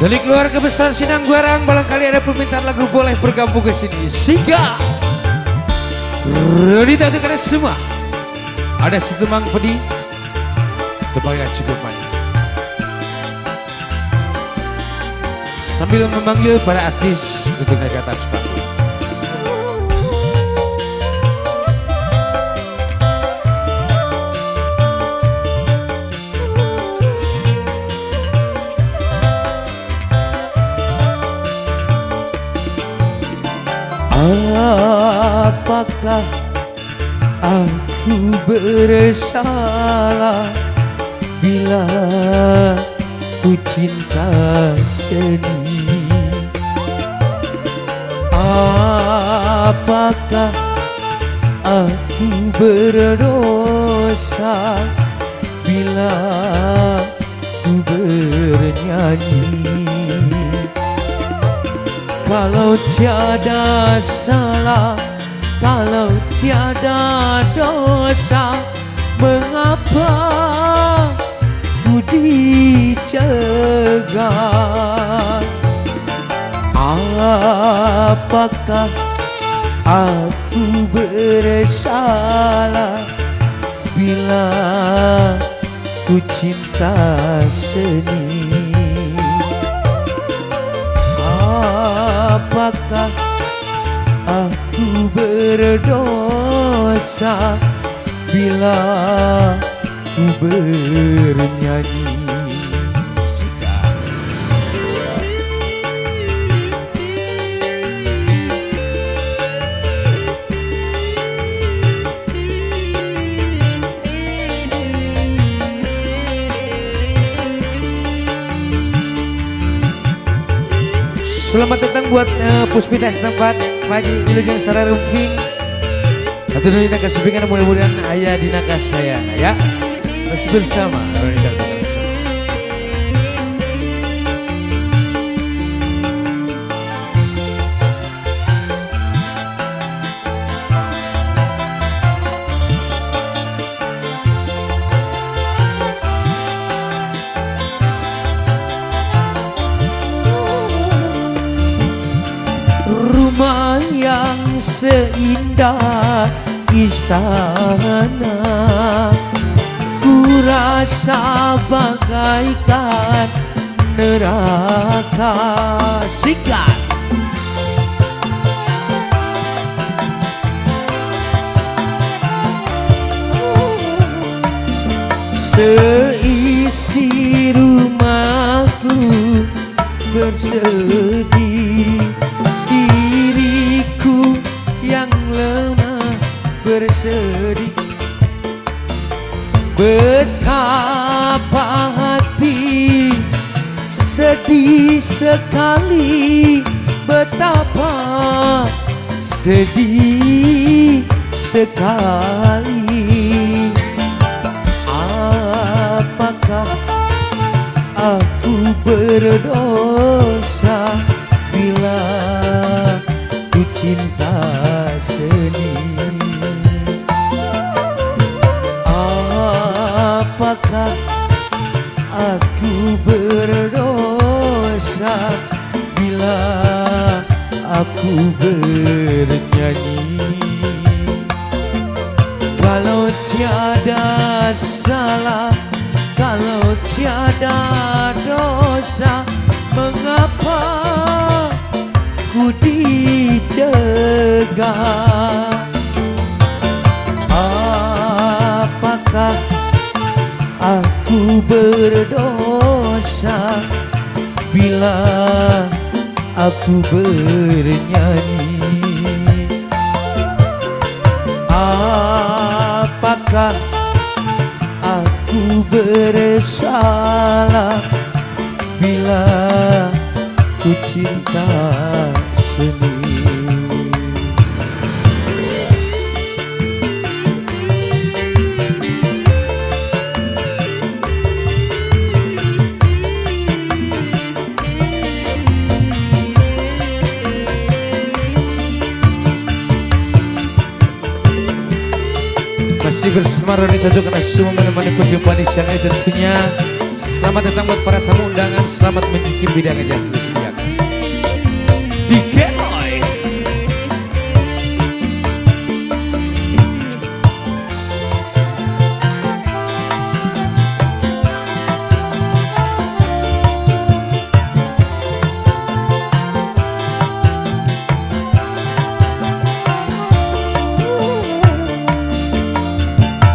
Dari keluarga besar Sinangguaran, barangkali ada permintaan lagu boleh bergabung ke sini. Sehingga Rodita untuk kalian semua. Ada setemang pedih, tebang yang cukup manis. Sambil memanggil para artis untuk naik ke atas panggung. Apakah aku bersalah bila ku cinta seni? Apakah aku berdosa bila ku bernyanyi? Kalau tiada salah, kalau tiada dosa, mengapa ku dicegat? Apakah aku bersalah bila ku cinta seni? Apakah aku berdosa bila ku bernyanyi? Selamat datang buat Puspita setempat Pak Haji Wilujeng Sara Rumping. Atau Nonita Kasupingan, mudah-mudahan ayah dinakas saya ya. Masih bersama Nonita Kasupingan. Rumah yang seindah istana, ku rasa bagaikan neraka. Sikat. Seisi rumahku bersedih, diriku yang lemah bersedih. Betapa hati sedih sekali, betapa sedih sekali. Apakah aku berdosa bila ku cinta seni? Apakah aku berdosa bila aku bernyanyi? Kalau tiada salah, kalau tiada dosa, mengapa ku dicegat? Apakah aku berdosa bila aku bernyanyi? Apakah aku bersalah bila ku cinta seni? Masih bersama Ronita untuk karena semua menemani perjumpaan di siang ini tentunya Selamat datang buat para tamu undangan. Selamat mencicipi hidangan yang disediakan di Keroy.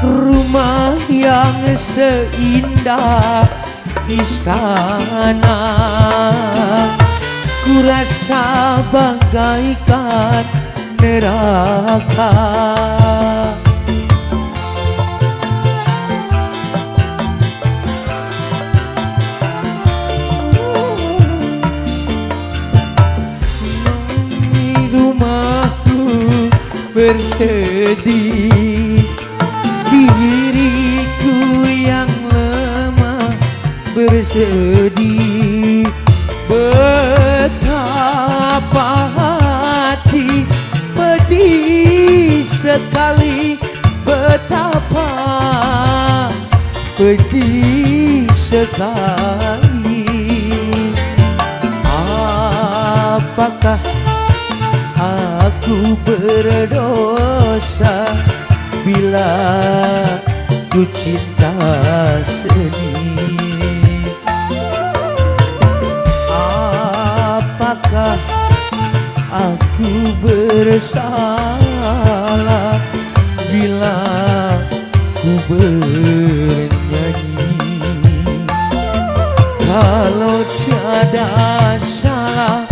Rumah yang seindah istana, ku rasa bagaikan neraka. Rumahku bersedih, diriku yang lemah bersedih. Betapa hati pedih sekali, betapa pedih sekali. Apakah aku berdosa bila ku cinta seni? Apakah aku bersalah bila ku bernyanyi? Kalau tiada salah,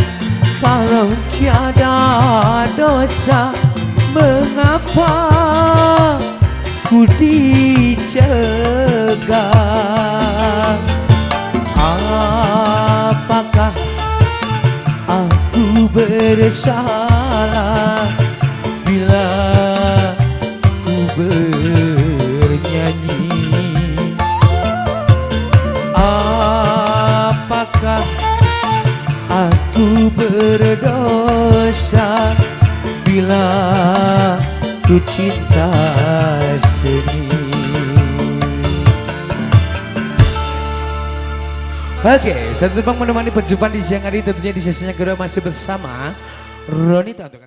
kalau tiada dosa, mengapa ku dicegah? Apakah aku bersalah bila ku bernyanyi? Apakah aku berdosa bila ku cinta seni? Oke, satu tebang menemani perjumpaan di siang hari, tentunya di sesinya kedua masih bersama Ronita untuk